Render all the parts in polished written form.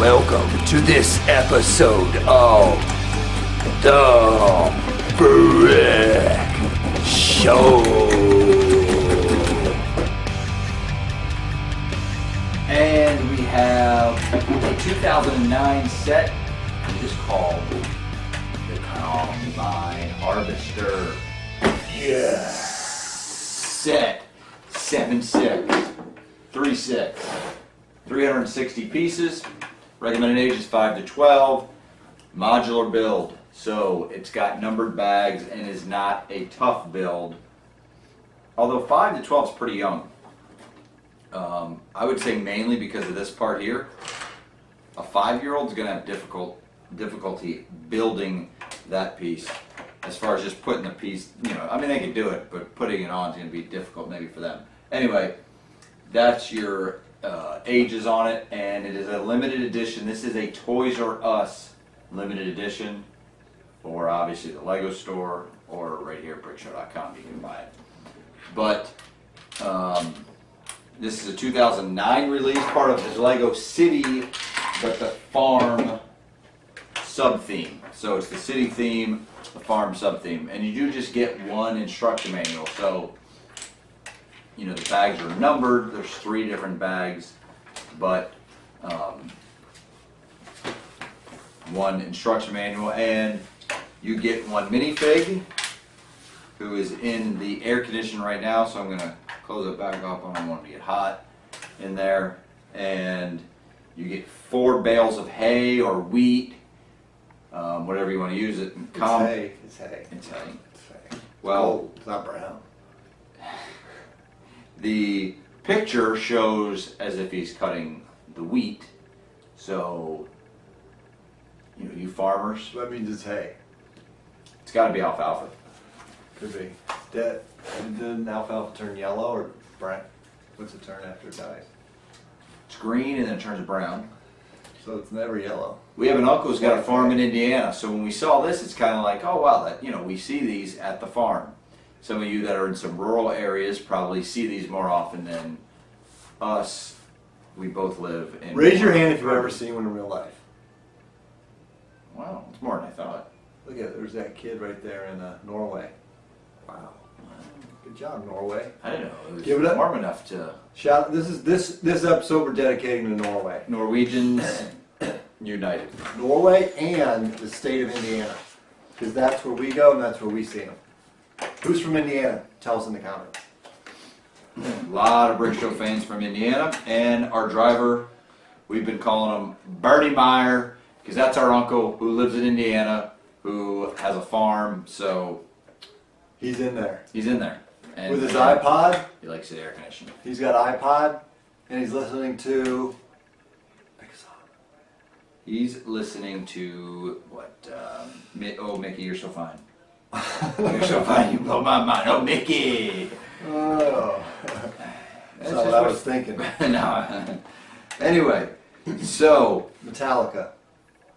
welcome to this episode of The Brick Show. And we have a 2009 set, which is called the Combine Harvester. Yeah. Set 7.6, 3.6, 360 pieces. Recommended age is 5 to 12. Modular build, so it's got numbered bags and is not a tough build. Although 5 to 12 is pretty young. I would say mainly because of this part here. A 5-year-old is going to have difficulty building that piece. As far as just putting the piece, I mean they can do it, but putting it on is going to be difficult maybe for them. Anyway, that's your ages on it, and it is a limited edition. This is a Toys R Us limited edition, or obviously the Lego store, or right here at brickshow.com you can buy it. But this is a 2009 release, part of the Lego City, but the farm sub-theme. So it's the city theme, the farm sub-theme, and you do just get one instruction manual. So the bags are numbered. There's 3 different bags, but one instruction manual, and you get one minifig who is in the air condition right now, so I'm going to close it back up. I don't want it to get hot in there. And you get 4 bales of hay or wheat, whatever you want to use it. It's hay. It's hay. It's hay. Well, it's not brown. The picture shows as if he's cutting the wheat, so you farmers, That means it's hay. it's got to be alfalfa. Could be. Didn't alfalfa turn yellow or brown? What's it turn after it dies? It's green and then it turns brown. So it's never yellow. We have an uncle who's got a farm in Indiana, so when we saw this, it's kind of like, oh wow, that we see these at the farm. Some of you that are in some rural areas probably see these more often than us. We both live in. Raise your hand if you've ever seen one in real life. Wow, it's more than I thought. Look at there's that kid right there in Norway. Wow. Good job, Norway. I didn't know it was Give it up. warm enough to. Shout! This episode we're dedicating to Norway. Norwegians united. Norway and the state of Indiana, because that's where we go and that's where we see them. Who's from Indiana? Tell us in the comments. A lot of Brick Show fans from Indiana, and our driver, we've been calling him Bernie Meyer, because that's our uncle who lives in Indiana, who has a farm, so He's in there. he's in there. And With his iPod. He likes the air conditioning. He's got iPod, and he's listening to. Pick a song. He's listening to what? Oh, Mickey, you're so fine. You're so fine, you blow my mind. Oh, Mickey! Oh. That's not what I was thinking. No. Anyway, so Metallica.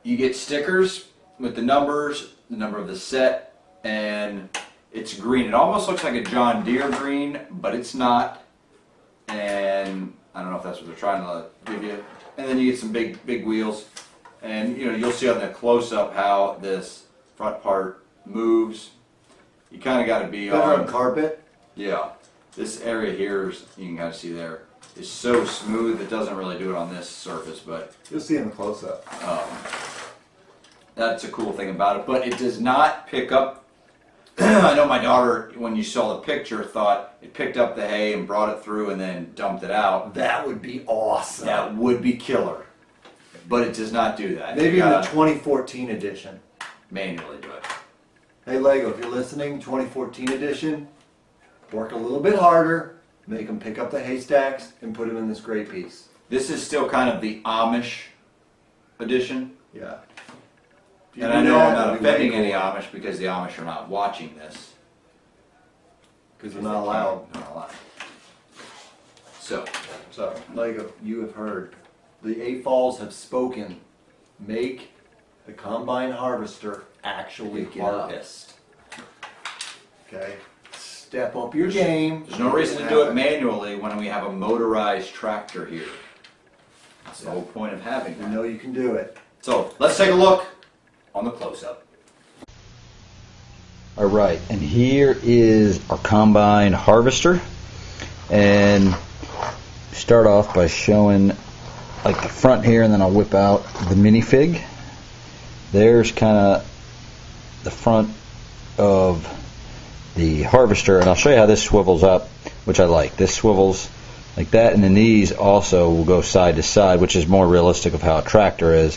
you get stickers with the numbers, the number of the set, and it's green. It almost looks like a John Deere green, but it's not. And I don't know if that's what they're trying to give you. And then you get some big wheels, and you'll see on the close-up how this front part moves. You kind of got to be Better on on. carpet. Yeah, this area here, you can kind of see there, is so smooth. It doesn't really do it on this surface, but You'll see in the close-up. that's a cool thing about it. But it does not pick up. I know my daughter, when you saw the picture, thought it picked up the hay and brought it through and then dumped it out. That would be awesome. That would be killer. But it does not do that. Maybe You in the gotta 2014 edition. manually do it. Hey Lego, if you're listening, 2014 edition, work a little bit harder, make them pick up the haystacks, and put them in this gray piece. This is still kind of the Amish edition. Yeah. And I know I'm not offending any Amish because the Amish are not watching this. Because they're not allowed. They're not allowed. So, Lego, you have heard. The 8 Falls have spoken. Make the combine harvester actually pick it up. harvest. Okay? Step up your game. There's no reason to do it manually when we have a motorized tractor here. That's the whole point of having You that. know you can do it. So let's take a look on the close-up. All right, and here is our combine harvester, and start off by showing like the front here, and then I'll whip out the minifig. There's kind of the front of the harvester, and I'll show you how this swivels up, which I like. This swivels like that, and then these also will go side to side, which is more realistic of how a tractor is.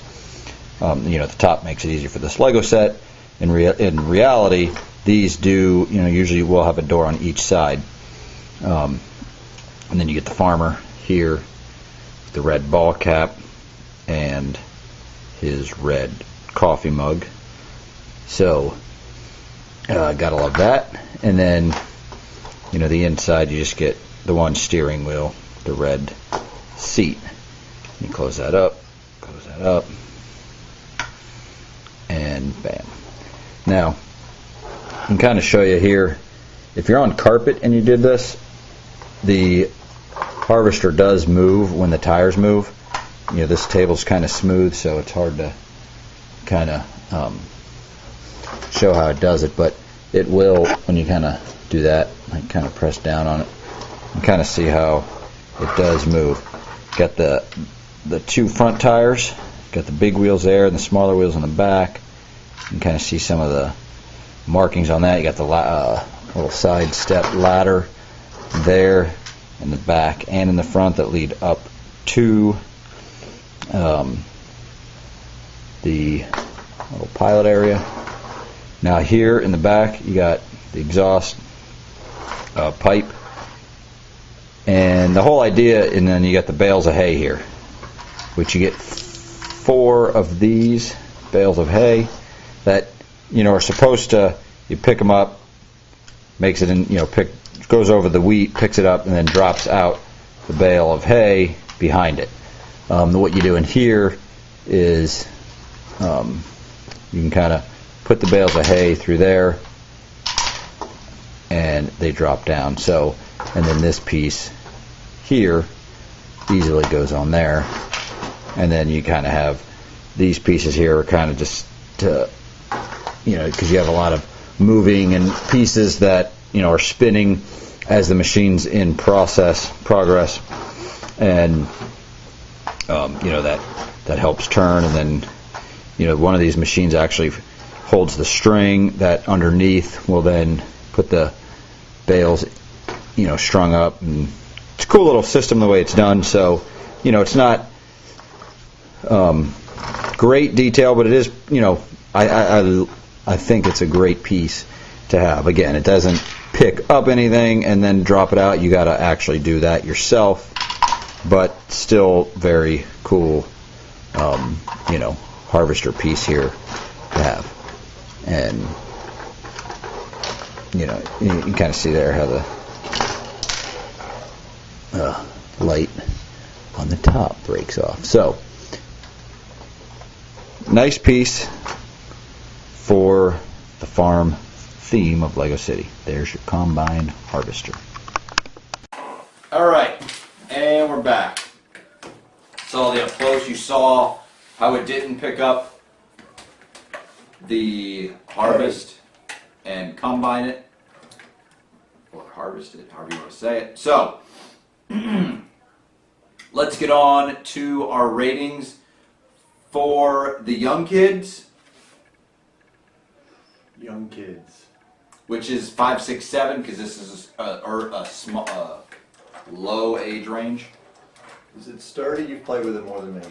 The top makes it easier for this Lego set. In reality, these do, usually will have a door on each side. And then you get the farmer here, the red ball cap, and his red coffee mug. So, gotta love that. And then, the inside, you just get the one steering wheel, the red seat. You close that up, and bam. Now, I can kind of show you here, if you're on carpet and you did this, the harvester does move when the tires move. This table's kind of smooth, so it's hard to kind of show how it does it, but it will when you kind of do that, like kind of press down on it, and kind of see how it does move. Got the two front tires, got the big wheels there and the smaller wheels in the back. You can kind of see some of the markings on that. You got the little side step ladder there in the back and in the front that lead up to the little pilot area. Now here in the back you got the exhaust pipe, and the whole idea, and then you got the bales of hay here, which you get 4 of these bales of hay that are supposed to, you pick them up, makes it in, goes over the wheat, picks it up, and then drops out the bale of hay behind it. What you do in here is you can kind of put the bales of hay through there, and they drop down. So, and then this piece here easily goes on there, and then you kind of have these pieces here are kind of just to, because you have a lot of moving and pieces that are spinning as the machine's in progress, and that helps turn. And then one of these machines actually holds the string that underneath will then put the bales strung up, and it's a cool little system the way it's done. So it's not great detail, but it is, I think it's a great piece to have. Again, it doesn't pick up anything and then drop it out. You got to actually do that yourself, but still very cool, harvester piece here to have. And you can kind of see there how the light on the top breaks off. So, nice piece for the farm theme of Lego City. There's your combine harvester. All right, and we're back. So the up close, you saw how it didn't pick up the harvest and combine it, or harvest it, however you want to say it. So let's get on to our ratings for the young kids, which is 5, 6, 7, because this is a small, low age range. Is it sturdy? You've played with it more than me.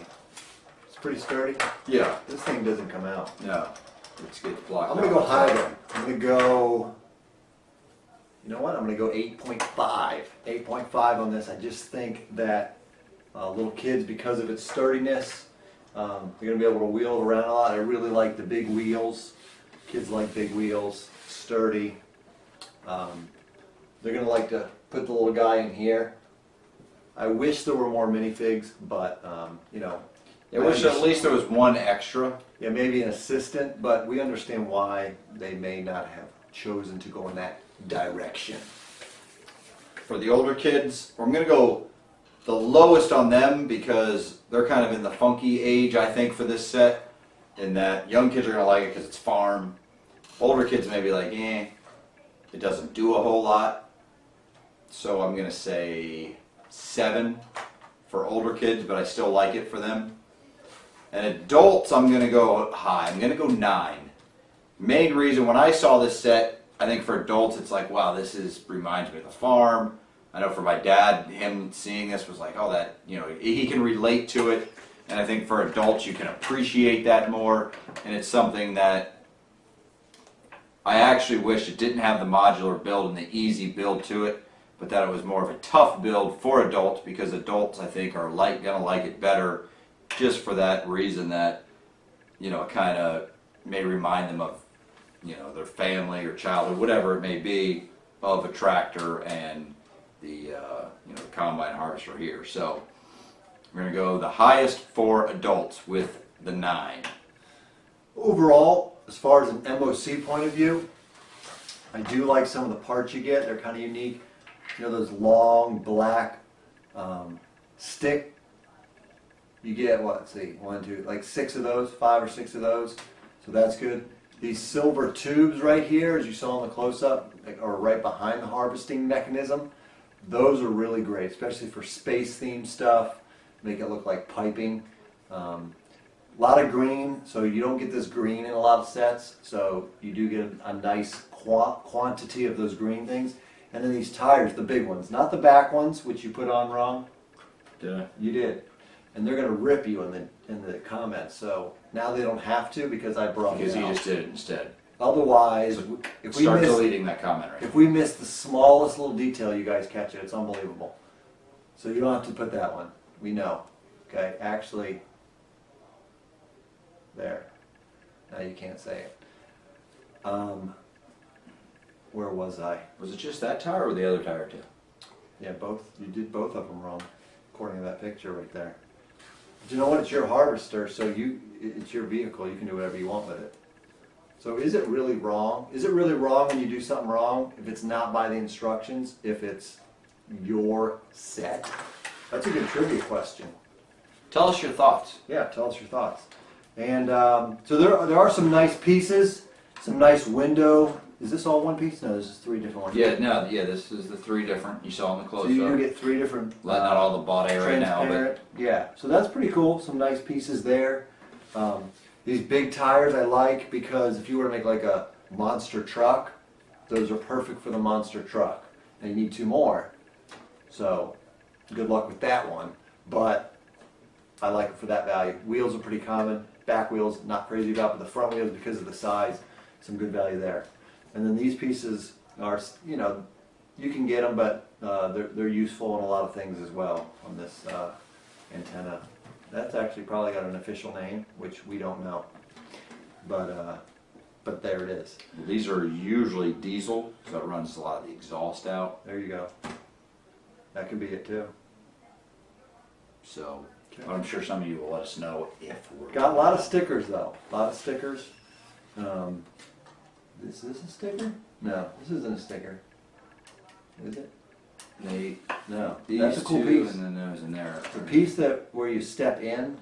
It's pretty sturdy. Yeah. This thing doesn't come out. No. Let's get blocked. I'm going to go higher. I'm going to go, you know what? I'm going to go 8.5. 8.5 on this. I just think that little kids, because of its sturdiness, they're going to be able to wheel it around a lot. I really like the big wheels. Kids like big wheels, sturdy. They're going to like to put the little guy in here. I wish there were more minifigs, but I wish at least there was one extra. Yeah, maybe an assistant, but we understand why they may not have chosen to go in that direction. For the older kids, I'm going to go the lowest on them because they're kind of in the funky age, I think, for this set. In that young kids are gonna like it because it's farm. Older kids may be like, eh, it doesn't do a whole lot. So I'm gonna say 7 for older kids, but I still like it for them. And adults, I'm gonna go high. I'm gonna go 9. Main reason when I saw this set, I think for adults, it's like, wow, reminds me of the farm. I know for my dad, him seeing this was like, oh, that, you know, he can relate to it. And I think for adults, you can appreciate that more. And it's something that I actually wish it didn't have the modular build and the easy build to it, but that it was more of a tough build for adults, because adults, I think, are gonna like it better just for that reason that, you know, it kind of may remind them of, you know, their family or childhood, whatever it may be, of a tractor and the, you know, the combine harvester here. So we're gonna go the highest for adults with the 9. Overall, as far as an MOC point of view, I do like some of the parts you get. They're kind of unique. You know, those long black stick. You get what? Let's see, 1, 2, like 6 of those, 5 or 6 of those. So that's good. These silver tubes right here, as you saw in the close-up, are right behind the harvesting mechanism. Those are really great, especially for space-themed stuff. Make it look like piping. A lot of green, so you don't get this green in a lot of sets. So you do get a nice quantity of those green things. And then these tires, the big ones, not the back ones, which you put on wrong. Did I? You did. And they're going to rip you in the comments. So now they don't have to because I brought Because it you out. just did it instead. Otherwise, So if we Start miss, deleting that comment right if we miss the smallest little detail, you guys catch it. It's unbelievable. So you don't have to put that one. We know. Okay, actually, there. Now you can't say it. Where was I? Was it just that tire or the other tire too? Yeah, both. You did both of them wrong, according to that picture right there. But you know what? It's your harvester, so it's your vehicle. You can do whatever you want with it. So is it really wrong? Is it really wrong when you do something wrong if it's not by the instructions? If it's your set? That's a good trivia question. Tell us your thoughts. Yeah, tell us your thoughts. And so there are some nice pieces, some nice window. Is this all one piece? No, this is 3 different ones. Yeah, this is the 3 different you saw in the So close-up. you do get 3 different. Letting out all the body right now, but transparent. Yeah, so that's pretty cool. Some nice pieces there. These big tires I like because if you were to make like a monster truck, those are perfect for the monster truck. And you need 2 more. So good luck with that one. But I like it for that value. Wheels are pretty common. Back wheels, not crazy about, but the front wheels, because of the size, some good value there. And then these pieces are, you know, you can get them, but they're useful in a lot of things as well on this antenna. That's actually probably got an official name, which we don't know. But there it is. these are usually diesel, so it runs a lot of the exhaust out. There you go. That could be it too. So I'm sure some of you will let us know if we're Got a lot of stickers though. A lot of stickers. Is this a sticker? No, this isn't a sticker. Is it? They No. these That's a cool 2 piece. and then those in there. The piece where you step in,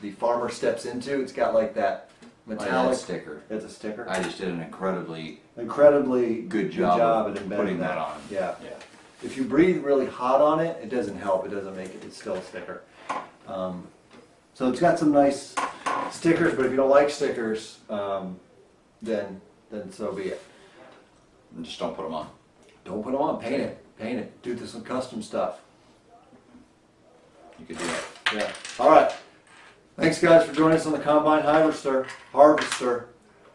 the farmer steps into, it's got like that metallic sticker. It's a sticker. I just did an incredibly Incredibly good job at of embedding putting that on. Yeah. Yeah. If you breathe really hot on it, it doesn't help. It doesn't make it. It's still a sticker. So it's got some nice stickers, but if you don't like stickers, then so be it. And just don't put them on. Don't put them on. Paint it. Paint it. Do some custom stuff. You could do that. Yeah. All right. Thanks, guys, for joining us on the Combine Harvester.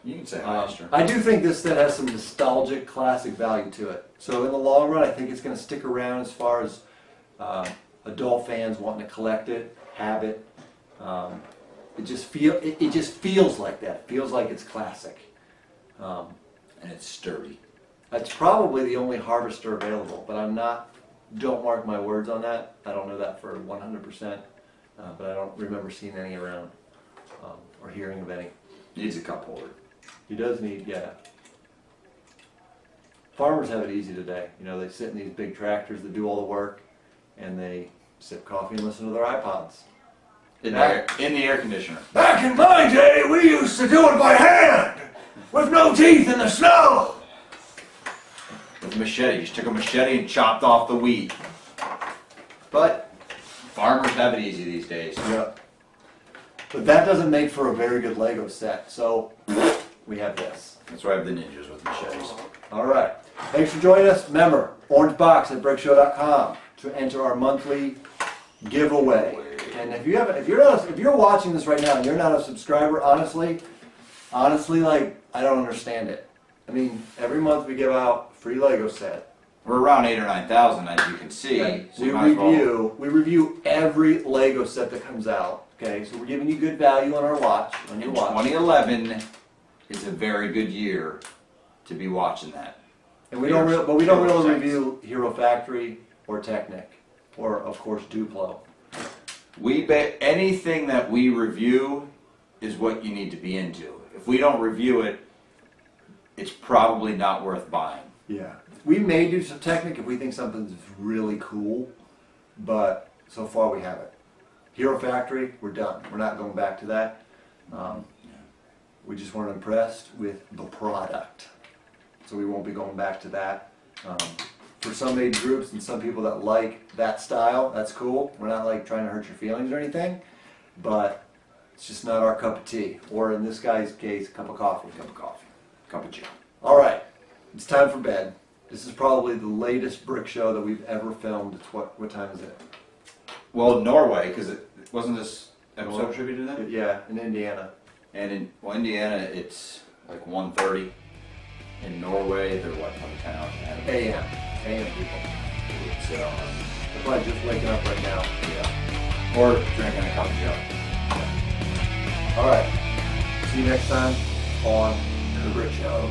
You can say Harvester. I do think this set has some nostalgic, classic value to it. So in the long run, I think it's going to stick around as far as adult fans wanting to collect it, have it. It just feels like that. It feels like it's classic. And it's sturdy. That's probably the only harvester available, but don't mark my words on that. I don't know that for 100%, but I don't remember seeing any around or hearing of any. Needs a cup holder. He does need, yeah. Farmers have it easy today. You know, they sit in these big tractors that do all the work, and they sip coffee and listen to their iPods. In the air conditioner. Back in my day, we used to do it by hand, with no teeth in the snow. With a machete. You just took a machete and chopped off the wheat. But farmers have it easy these days. Yeah. But that doesn't make for a very good Lego set, so we have this. That's why I have the ninjas with machetes. All right. Thanks for joining us. Remember, orange box at brickshow.com to enter our monthly giveaway. And if you're watching this right now and you're not a subscriber, honestly, like, I don't understand it. I mean, every month we give out free Lego set. We're around 8,000 or 9,000, as you can see. Okay. So you might as well. We review every Lego set that comes out. Okay, so we're giving you good value on our watch, on your watch. 2011 is a very good year to be watching that. And we don't really review Hero Factory or Technic, or of course Duplo. Anything that we review is what you need to be into. If we don't review it, it's probably not worth buying. Yeah, we may do some Technic if we think something's really cool, but so far we haven't. Hero Factory, we're done. We're not going back to that. We just weren't impressed with the product, so we won't be going back to that. For some age groups and some people that like that style, that's cool. We're not like trying to hurt your feelings or anything, but it's just not our cup of tea, or in this guy's case, cup of coffee. Cup of joe. All right, it's time for bed. This is probably the latest brick show that we've ever filmed. It's what time is it? Well, Norway, because it wasn't this episode attributed to them? Yeah, in Indiana. And in Indiana, it's like 1:30. In Norway, they're what, probably 10 hours ahead of us. AM people. So, They're probably just waking up right now. yeah. Or drinking a cup of joe. All right. See you next time on The Brick Show.